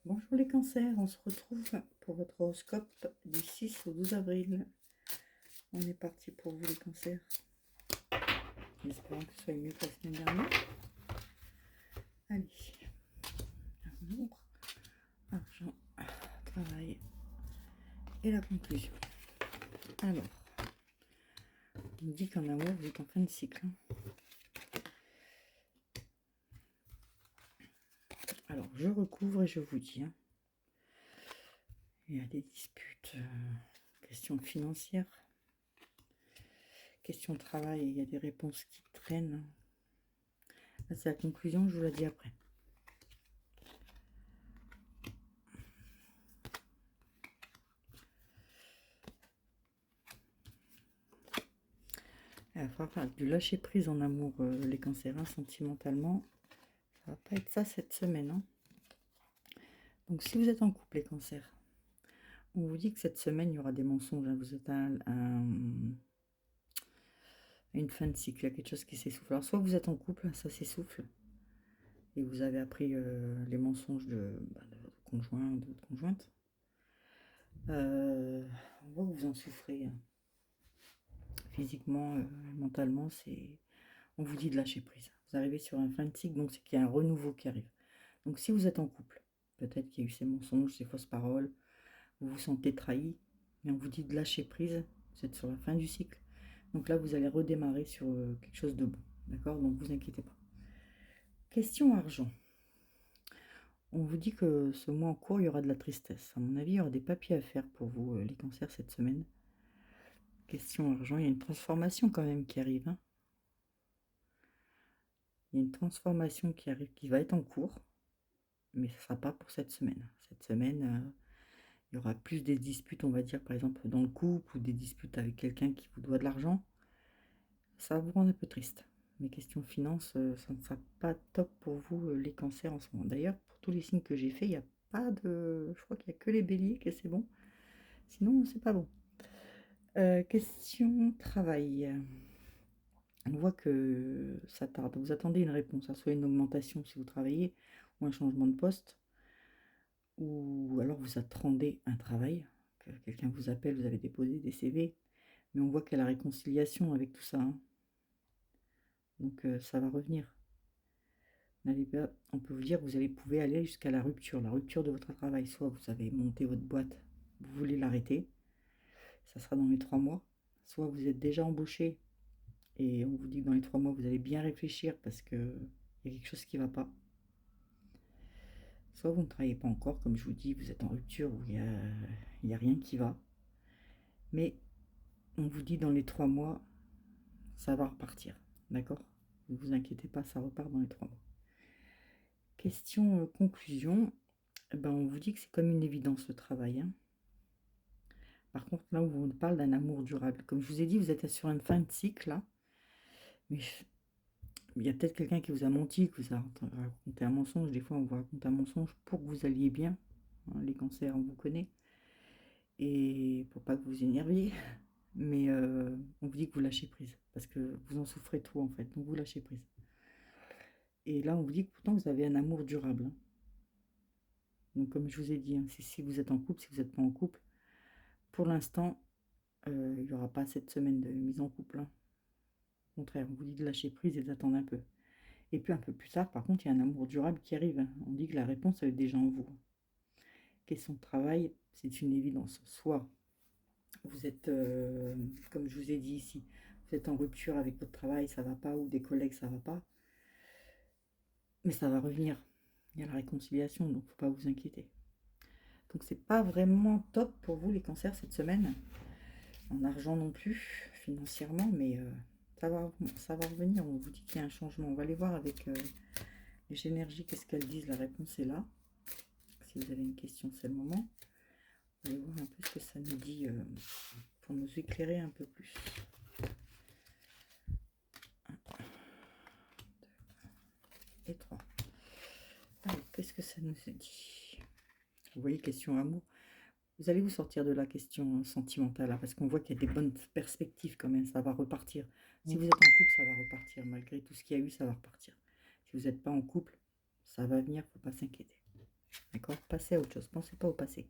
Bonjour les cancers, on se retrouve pour votre horoscope du 6 au 12 avril. On est parti pour vous les cancers. J'espère que ce soit mieux que la semaine dernière. Allez, amour, argent, travail et la conclusion. Alors, on me dit qu'en amour, vous êtes en fin de cycle. Alors, je recouvre et je vous dis. Il y a des disputes, questions financières, questions de travail, il y a des réponses qui traînent. Là, c'est la conclusion, je vous la dis après. Il va falloir faire du lâcher prise en amour, les cancers, sentimentalement. Ça va pas être ça cette semaine. Donc, si vous êtes en couple, les cancers, on vous dit que cette semaine, il y aura des mensonges. Vous êtes à une fin de cycle, il y a quelque chose qui s'essouffle. Alors, soit vous êtes en couple, ça s'essouffle, et vous avez appris les mensonges de votre conjoint, de votre conjointe. On voit que vous en souffrez. Physiquement, mentalement, on vous dit de lâcher prise. Vous arrivez sur un fin de cycle, donc c'est qu'il y a un renouveau qui arrive. Donc si vous êtes en couple, peut-être qu'il y a eu ces mensonges, ces fausses paroles, vous vous sentez trahi, mais on vous dit de lâcher prise, vous êtes sur la fin du cycle. Donc là, vous allez redémarrer sur quelque chose de bon, d'accord? Donc vous inquiétez pas. Question argent. On vous dit que ce mois en cours, il y aura de la tristesse. À mon avis, il y aura des papiers à faire pour vous, les cancers, cette semaine. Question argent, il y a une transformation quand même qui arrive. Il y a une transformation qui arrive, qui va être en cours, mais ce ne sera pas pour cette semaine. Cette semaine, il y aura plus des disputes, on va dire, par exemple, dans le couple, ou des disputes avec quelqu'un qui vous doit de l'argent. Ça va vous rendre un peu triste. Mais question finance, ça ne sera pas top pour vous, les cancers en ce moment. D'ailleurs, pour tous les signes que j'ai faits, il n'y a pas de... Je crois qu'il n'y a que les béliers que c'est bon. Sinon, c'est pas bon. Question travail. On voit que ça tarde. Vous attendez une réponse, soit une augmentation si vous travaillez, ou un changement de poste, ou alors vous attendez un travail, que quelqu'un vous appelle, vous avez déposé des CV, mais on voit qu'il y a la réconciliation avec tout ça. Donc ça va revenir. On peut vous dire que vous pouvez aller jusqu'à la rupture de votre travail. Soit vous avez monté votre boîte, vous voulez l'arrêter, ça sera dans les 3 mois. Soit vous êtes déjà embauché, et on vous dit que dans les 3 mois, vous allez bien réfléchir parce qu'il y a quelque chose qui ne va pas. Soit vous ne travaillez pas encore, comme je vous dis, vous êtes en rupture où il n'y a rien qui va. Mais on vous dit dans les 3 mois, ça va repartir. D'accord? Ne vous inquiétez pas, ça repart dans les 3 mois. Question conclusion. On vous dit que c'est comme une évidence le travail. Par contre, là, on vous parle d'un amour durable. Comme je vous ai dit, vous êtes sur une fin de cycle. Là, mais il y a peut-être quelqu'un qui vous a menti, qui vous a raconté un mensonge. Des fois, on vous raconte un mensonge pour que vous alliez bien. Les cancers, on vous connaît. Et pour pas que vous énerviez. Mais on vous dit que vous lâchez prise. Parce que vous en souffrez trop, en fait. Donc, vous lâchez prise. Et là, on vous dit que pourtant, vous avez un amour durable. Donc, comme je vous ai dit, si vous êtes en couple, si vous n'êtes pas en couple, pour l'instant, il n'y aura pas cette semaine de mise en couple. Au contraire, on vous dit de lâcher prise et d'attendre un peu. Et puis un peu plus tard, par contre, il y a un amour durable qui arrive. On dit que la réponse, elle est déjà en vous. Question de travail, c'est une évidence. Soit vous êtes, comme je vous ai dit ici, vous êtes en rupture avec votre travail, ça va pas, ou des collègues, ça va pas. Mais ça va revenir. Il y a la réconciliation, donc faut pas vous inquiéter. Donc c'est pas vraiment top pour vous les cancers cette semaine. En argent non plus, financièrement, mais ça va revenir. On vous dit qu'il y a un changement. On va aller voir avec les énergies, qu'est-ce qu'elles disent. La réponse est là. Si vous avez une question, c'est le moment. On va voir un peu ce que ça nous dit pour nous éclairer un peu plus. 1, 2 et 3. Alors, qu'est-ce que ça nous dit? Vous voyez, question amour. Vous allez vous sortir de la question sentimentale, parce qu'on voit qu'il y a des bonnes perspectives quand même, ça va repartir. Si vous êtes en couple, ça va repartir. Malgré tout ce qu'il y a eu, ça va repartir. Si vous n'êtes pas en couple, ça va venir, il ne faut pas s'inquiéter. D'accord? Passez à autre chose. Pensez pas au passé.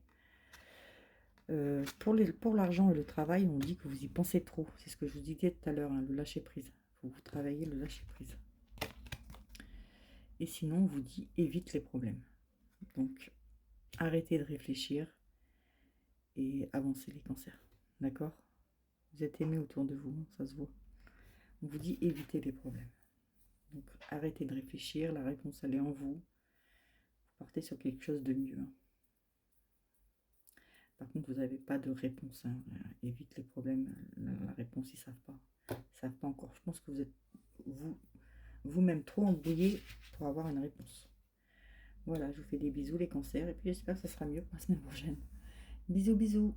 Pour l'argent et le travail, on dit que vous y pensez trop. C'est ce que je vous disais tout à l'heure, hein, le lâcher prise. Il faut que vous travaillez le lâcher prise. Et sinon, on vous dit évite les problèmes. Donc, arrêtez de réfléchir et avancez les cancers. D'accord? Vous êtes aimé autour de vous, ça se voit. On vous dit évitez les problèmes. Donc, arrêtez de réfléchir, la réponse elle est en vous. Vous partez sur quelque chose de mieux. Hein. Par contre, vous n'avez pas de réponse. Hein. Évite les problèmes. La réponse, ils ne savent pas. Ils ne savent pas encore. Je pense que vous êtes vous-même trop embrouillé pour avoir une réponse. Voilà, je vous fais des bisous les cancers. Et puis j'espère que ça sera mieux pour la semaine prochaine. Bisous, bisous.